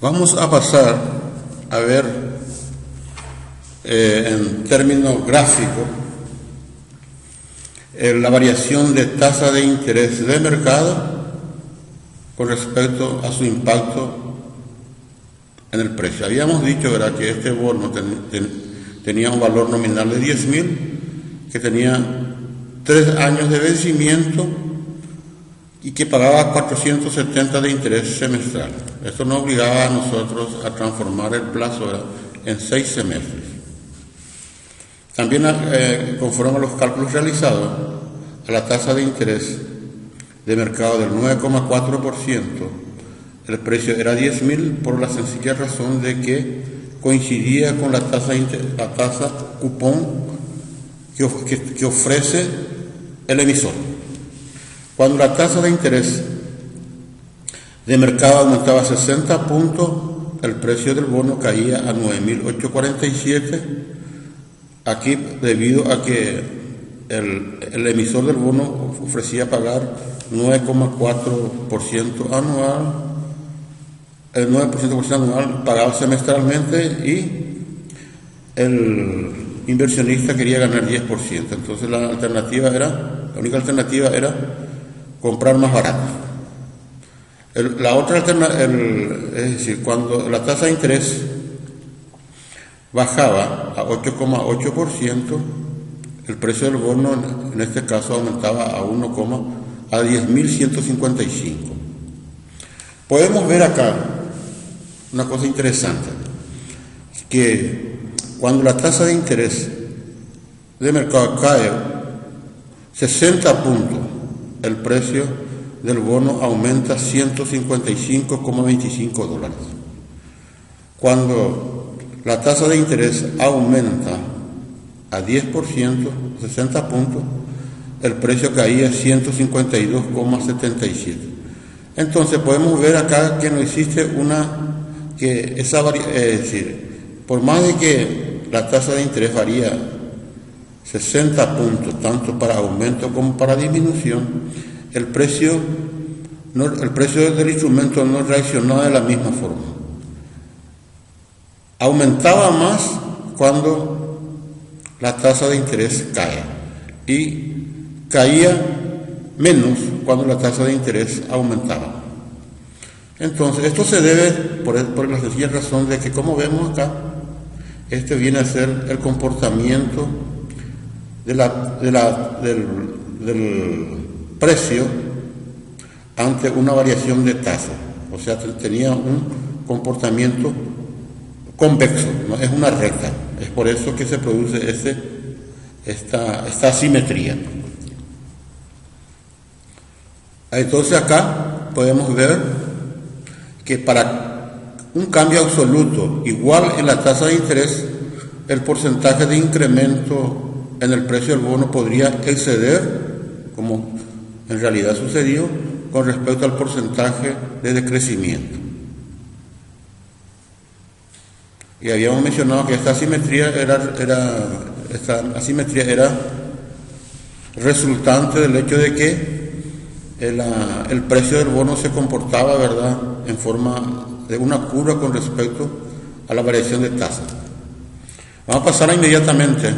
Vamos a pasar a ver en términos gráficos la variación de tasa de interés de mercado con respecto a su impacto en el precio. Habíamos dicho, ¿verdad?, que este bono tenía un valor nominal de 10.000, que tenía 3 años de vencimiento y que pagaba 470 de interés semestral. Esto nos obligaba a nosotros a transformar el plazo, ¿verdad?, en 6 semestres. También, conforme a los cálculos realizados, a la tasa de interés de mercado del 9,4%, el precio era 10.000 por la sencilla razón de que coincidía con la tasa cupón que ofrece el emisor. Cuando la tasa de interés de mercado aumentaba 60 puntos, el precio del bono caía a 9.847, aquí debido a que el emisor del bono ofrecía pagar 9,4% anual, el 9% anual pagado semestralmente, y el inversionista quería ganar 10%. Entonces la única alternativa era comprar más barato. La otra alternativa, es decir, cuando la tasa de interés bajaba a 8,8%, el precio del bono en este caso aumentaba a 10.155. Podemos ver acá una cosa interesante, que cuando la tasa de interés de mercado cae 60 puntos, el precio del bono aumenta $155,25. Cuando la tasa de interés aumenta a 10%, 60 puntos, el precio caía a 152,77. Entonces podemos ver acá que no existe es decir, por más de que la tasa de interés varía 60 puntos, tanto para aumento como para disminución, el precio del instrumento no reaccionaba de la misma forma. Aumentaba más cuando la tasa de interés cae y caía menos cuando la tasa de interés aumentaba. Entonces, esto se debe por la sencilla razón de que, como vemos acá, este viene a ser el comportamiento del precio ante una variación de tasa. O sea, tenía un comportamiento convexo, no es una recta. Es por eso que se produce esta asimetría. Entonces acá podemos ver que para un cambio absoluto igual en la tasa de interés, el porcentaje de incremento en el precio del bono podría exceder, como en realidad sucedió, con respecto al porcentaje de decrecimiento. Y habíamos mencionado que esta asimetría era resultante del hecho de que el precio del bono se comportaba, ¿verdad?, en forma de una curva con respecto a la variación de tasa. Vamos a pasar inmediatamente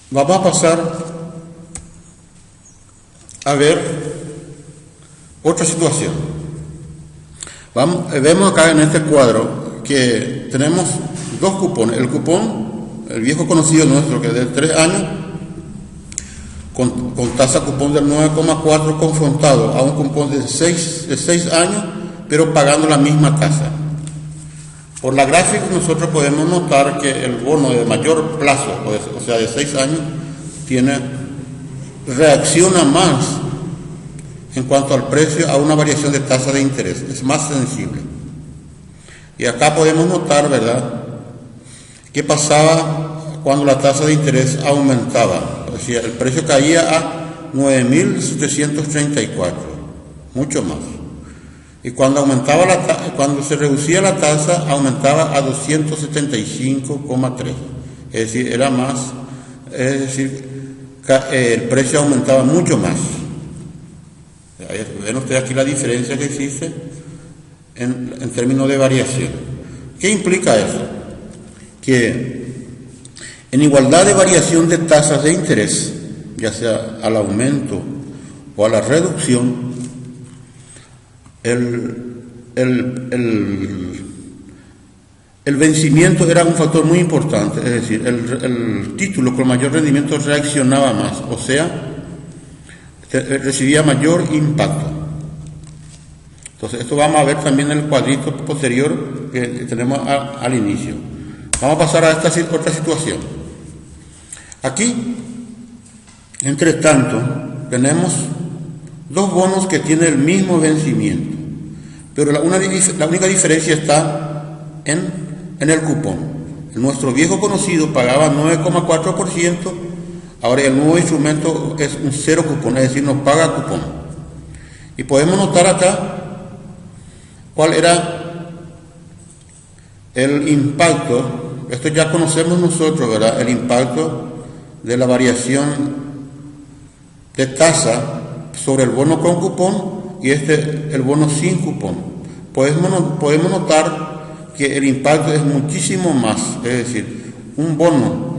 vamos a pasar a ver otra situación. Vemos acá en este cuadro que tenemos dos cupones. El cupón, el viejo conocido nuestro, que es de 3 años, con tasa cupón del 9,4 confrontado a un cupón de 6 años, pero pagando la misma tasa. Por la gráfica nosotros podemos notar que el bono de mayor plazo, o sea de 6 años, tiene reacciona más en cuanto al precio a una variación de tasa de interés, es más sensible. Y acá podemos notar, ¿verdad?, qué pasaba cuando la tasa de interés aumentaba. O sea, el precio caía a 9.734, mucho más. Y cuando cuando se reducía la tasa, aumentaba a 275,3. Es decir, era más, es decir, el precio aumentaba mucho más. Ven ustedes aquí la diferencia que existe en términos de variación. ¿Qué implica eso? Que en igualdad de variación de tasas de interés, ya sea al aumento o a la reducción, el vencimiento era un factor muy importante, es decir, el título con mayor rendimiento reaccionaba más, o sea, recibía mayor impacto. Entonces, esto vamos a ver también en el cuadrito posterior que tenemos al inicio. Vamos a pasar a esta otra situación. Aquí, entre tanto, tenemos dos bonos que tienen el mismo vencimiento, pero la única diferencia está en el cupón. Nuestro viejo conocido pagaba 9,4%, ahora el nuevo instrumento es un cero cupón, es decir, no paga cupón. Y podemos notar acá cuál era el impacto. Esto ya conocemos nosotros, ¿verdad? El impacto de la variación de tasa sobre el bono con cupón y el bono sin cupón. Podemos notar que el impacto es muchísimo más, es decir, un bono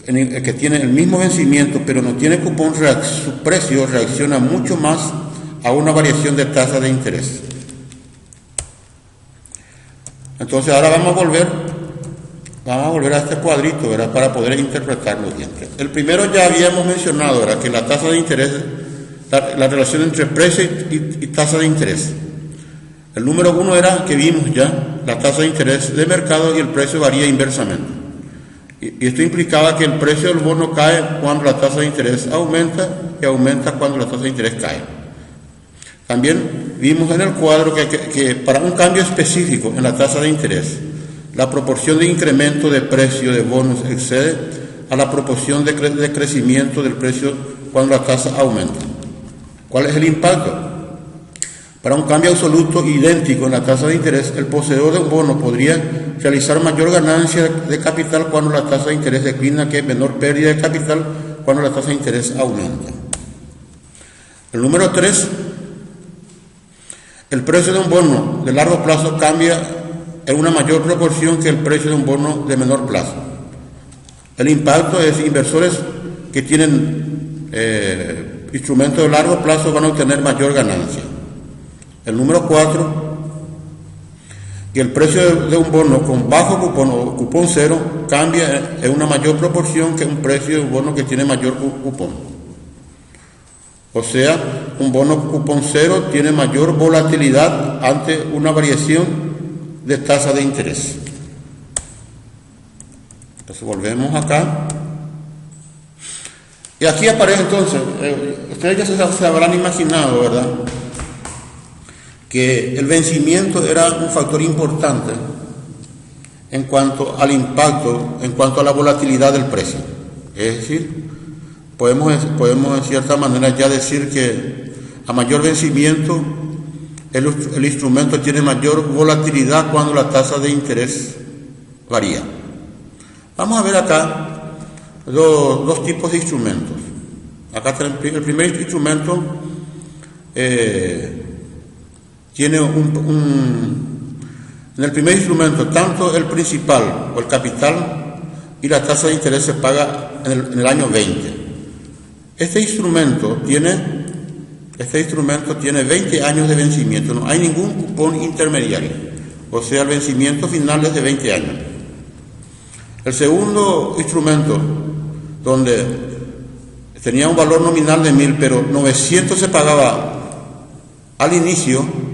que tiene el mismo vencimiento pero no tiene cupón, su precio reacciona mucho más a una variación de tasa de interés. Entonces ahora vamos a volver a este cuadrito, ¿verdad?, para poder interpretarlo bien. El primero ya habíamos mencionado, ¿verdad?, que la tasa de interés, la relación entre precio y tasa de interés. El número 1 era que vimos ya, la tasa de interés de mercado, y el precio varía inversamente. Y esto implicaba que el precio del bono cae cuando la tasa de interés aumenta y aumenta cuando la tasa de interés cae. También vimos en el cuadro que para un cambio específico en la tasa de interés, la proporción de incremento de precio de bonos excede a la proporción de crecimiento del precio cuando la tasa aumenta. ¿Cuál es el impacto? Para un cambio absoluto idéntico en la tasa de interés, el poseedor de un bono podría realizar mayor ganancia de capital cuando la tasa de interés declina que menor pérdida de capital cuando la tasa de interés aumenta. El número 3, el precio de un bono de largo plazo cambia en una mayor proporción que el precio de un bono de menor plazo. El impacto es inversores que tienen instrumentos de largo plazo van a obtener mayor ganancia. El número 4, que el precio de un bono con bajo cupón o cupón cero cambia en una mayor proporción que un precio de un bono que tiene mayor cupón. O sea, un bono cupón cero tiene mayor volatilidad ante una variación de tasa de interés. Entonces volvemos acá. Y aquí aparece entonces, ustedes ya se habrán imaginado, ¿verdad?, que el vencimiento era un factor importante en cuanto al impacto, en cuanto a la volatilidad del precio. Es decir, podemos en cierta manera ya decir que a mayor vencimiento el instrumento tiene mayor volatilidad cuando la tasa de interés varía. Vamos a ver acá dos tipos de instrumentos. Acá el primer instrumento tiene en el primer instrumento tanto el principal o el capital y la tasa de interés se paga en el año 20. Este instrumento tiene 20 años de vencimiento, no hay ningún cupón intermediario, o sea, el vencimiento final es de 20 años. El segundo instrumento, donde tenía un valor nominal de 1.000, pero 900 se pagaba al inicio,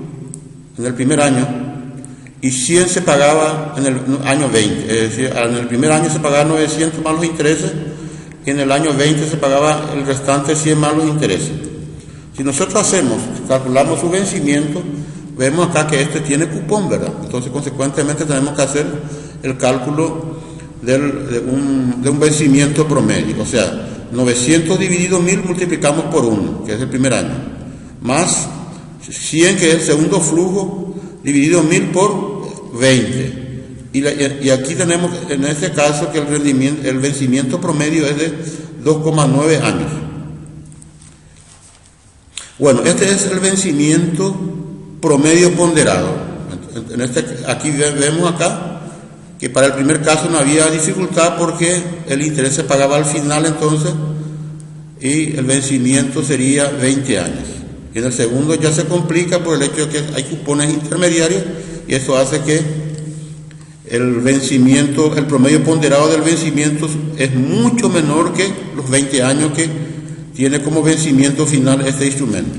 en el primer año, y 100 se pagaba en el año 20, es decir, en el primer año se pagaban 900 más los intereses, y en el año 20 se pagaba el restante 100 más los intereses. Si nosotros calculamos su vencimiento, vemos acá que este tiene cupón, ¿verdad? Entonces, consecuentemente, tenemos que hacer el cálculo de un vencimiento promedio. O sea, 900 dividido 1000 multiplicamos por 1, que es el primer año, más 100, que es el segundo flujo, dividido 1000 por 20. Y aquí tenemos, en este caso, que el vencimiento promedio es de 2,9 años. Bueno, este es el vencimiento promedio ponderado. Aquí vemos acá que para el primer caso no había dificultad porque el interés se pagaba al final entonces y el vencimiento sería 20 años. Y en el segundo ya se complica por el hecho de que hay cupones intermediarios y eso hace que el promedio ponderado del vencimiento es mucho menor que los 20 años que tiene como vencimiento final este instrumento.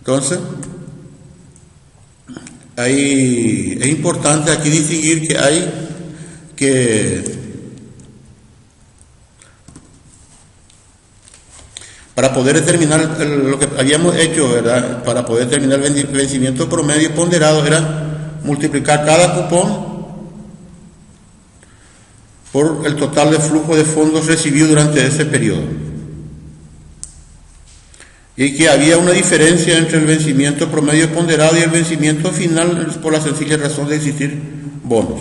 Entonces, es importante aquí distinguir que para poder determinar lo que habíamos hecho, ¿verdad? Para poder determinar el vencimiento promedio ponderado era multiplicar cada cupón por el total de flujo de fondos recibido durante ese periodo. Y que había una diferencia entre el vencimiento promedio ponderado y el vencimiento final por la sencilla razón de existir bonos,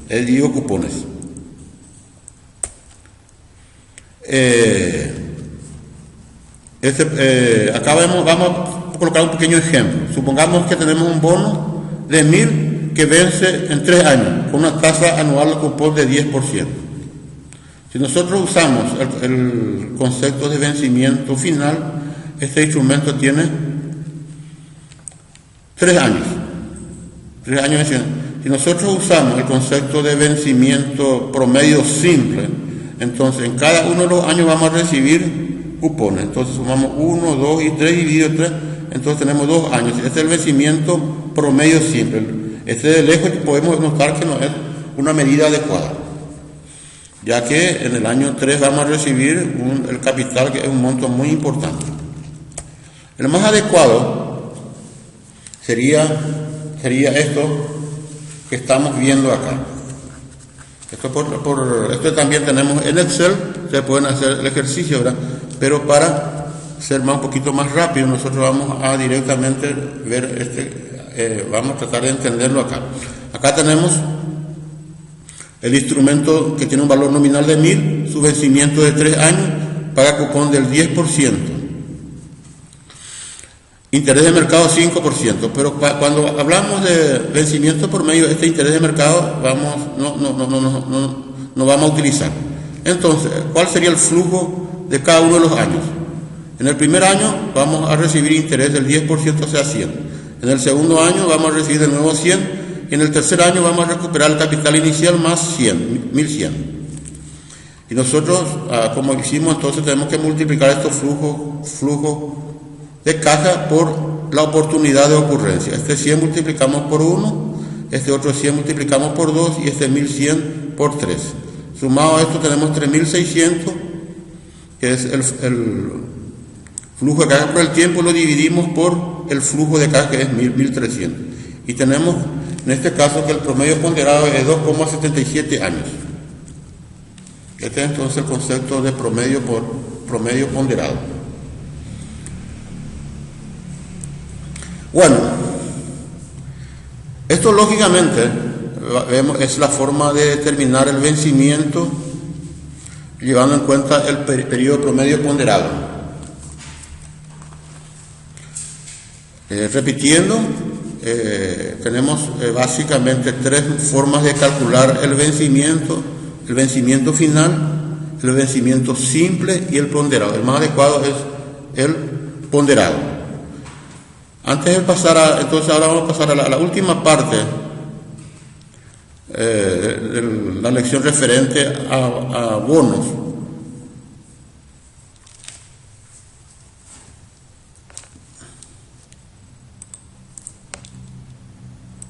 digo cupones. Acá vamos a colocar un pequeño ejemplo. Supongamos que tenemos un bono de 1000 que vence en 3 años con una tasa anual de cupón de 10%. Si nosotros usamos el concepto de vencimiento final, este instrumento tiene 3 años. 3 años de vencimiento. Si nosotros usamos el concepto de vencimiento promedio simple, entonces en cada uno de los años vamos a recibir cupones. Entonces sumamos 1, 2 y 3 dividido 3, entonces tenemos 2 años. Este es el vencimiento promedio simple. Este de lejos podemos notar que no es una medida adecuada, ya que en el año 3 vamos a recibir el capital, que es un monto muy importante. El más adecuado sería esto que estamos viendo acá. Esto también tenemos en Excel, ustedes pueden hacer el ejercicio, ¿verdad? Pero para ser un poquito más rápido, nosotros vamos a directamente ver vamos a tratar de entenderlo acá. Acá tenemos el instrumento que tiene un valor nominal de 1000, su vencimiento de 3 años, paga cupón del 10%. Interés de mercado 5%, pero cuando hablamos de vencimiento por medio, este interés de mercado no vamos a utilizar. Entonces, ¿cuál sería el flujo de cada uno de los años? En el primer año vamos a recibir interés del 10%, o sea 100. En el segundo año vamos a recibir de nuevo 100 y en el tercer año vamos a recuperar el capital inicial más 100, 1100. Y nosotros, como hicimos, entonces tenemos que multiplicar estos flujos de caja por la oportunidad de ocurrencia. Este 100 multiplicamos por 1, este otro 100 multiplicamos por 2 y este 1100 por 3. Sumado a esto tenemos 3600, que es el flujo de caja por el tiempo, lo dividimos por el flujo de caja, que es 1300. Y tenemos, en este caso, que el promedio ponderado es 2,77 años. Este es entonces el concepto de promedio ponderado. Bueno, esto lógicamente vemos, es la forma de determinar el vencimiento llevando en cuenta el periodo promedio ponderado. Repitiendo, tenemos básicamente 3 formas de calcular el vencimiento final, el vencimiento simple y el ponderado. El más adecuado es el ponderado. Antes de pasar entonces ahora vamos a pasar a la última parte de la lección referente a bonos.